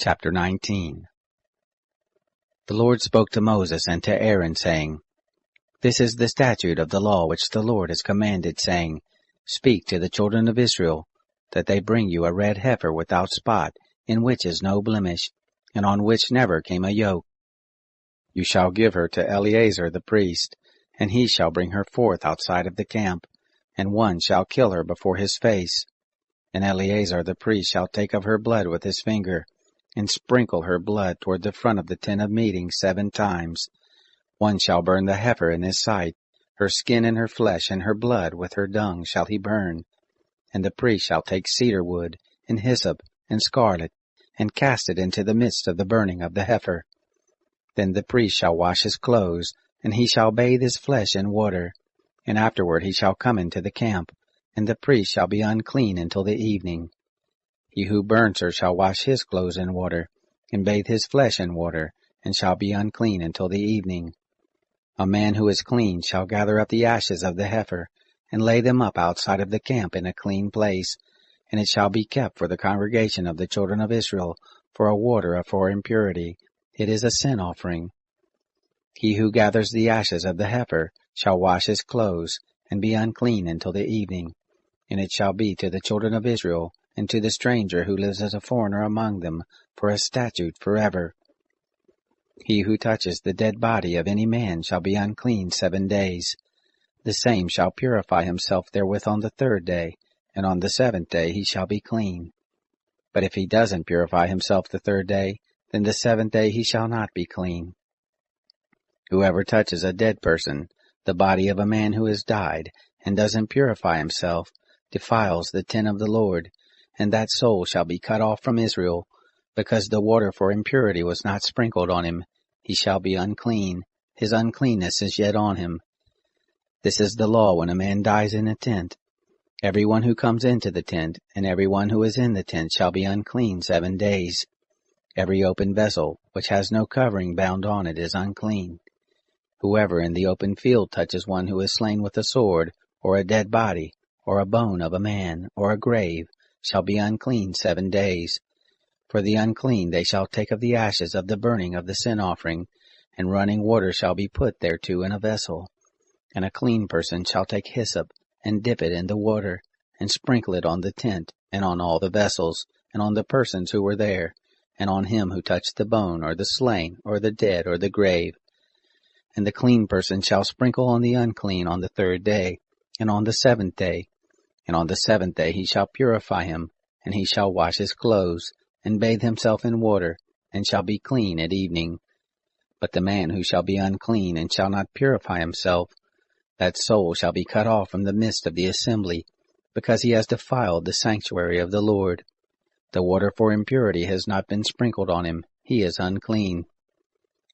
Chapter 19. The Lord spoke to Moses and to Aaron, saying, This is the statute of the law which the Lord has commanded, saying, Speak to the children of Israel, that they bring you a red heifer without spot, in which is no blemish, and on which never came a yoke. You shall give her to Eleazar the priest, and he shall bring her forth outside of the camp, and one shall kill her before his face. And Eleazar the priest shall take of her blood with his finger, and sprinkle her blood toward the front of the tent of meeting 7 times. One shall burn the heifer in his sight, her skin and her flesh and her blood with her dung shall he burn. And the priest shall take cedar wood, and hyssop, and scarlet, and cast it into the midst of the burning of the heifer. Then the priest shall wash his clothes, and he shall bathe his flesh in water, and afterward he shall come into the camp, and the priest shall be unclean until the evening. He who burns her shall wash his clothes in water, and bathe his flesh in water, and shall be unclean until the evening. A man who is clean shall gather up the ashes of the heifer, and lay them up outside of the camp in a clean place, and it shall be kept for the congregation of the children of Israel for a water for impurity. It is a sin offering. He who gathers the ashes of the heifer shall wash his clothes, and be unclean until the evening. And it shall be to the children of Israel, and to the stranger who lives as a foreigner among them, for a statute forever. He who touches the dead body of any man shall be unclean 7 days. The same shall purify himself therewith on the 3rd day, and on the 7th day he shall be clean. But if he doesn't purify himself the 3rd day, then the 7th day he shall not be clean. Whoever touches a dead person, the body of a man who has died, and doesn't purify himself, defiles the tent of the Lord, and that soul shall be cut off from Israel, because the water for impurity was not sprinkled on him. He shall be unclean. His uncleanness is yet on him. This is the law when a man dies in a tent. Everyone who comes into the tent, and everyone who is in the tent shall be unclean 7 days. Every open vessel, which has no covering bound on it, is unclean. Whoever in the open field touches one who is slain with a sword, or a dead body, or a bone of a man, or a grave, shall be unclean 7 days. For the unclean they shall take of the ashes of the burning of the sin offering, and running water shall be put thereto in a vessel. And a clean person shall take hyssop, and dip it in the water, and sprinkle it on the tent, and on all the vessels, and on the persons who were there, and on him who touched the bone, or the slain, or the dead, or the grave. And the clean person shall sprinkle on the unclean on the 3rd day, and on the 7th day. And on the 7th day he shall purify him, and he shall wash his clothes, and bathe himself in water, and shall be clean at evening. But the man who shall be unclean and shall not purify himself, that soul shall be cut off from the midst of the assembly, because he has defiled the sanctuary of the Lord. The water for impurity has not been sprinkled on him. He is unclean.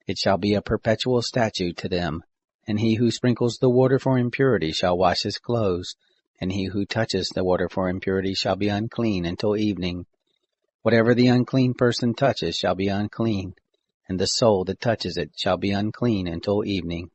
It shall be a perpetual statute to them, and he who sprinkles the water for impurity shall wash his clothes, and he who touches the water for impurity shall be unclean until evening. Whatever the unclean person touches shall be unclean, and the soul that touches it shall be unclean until evening.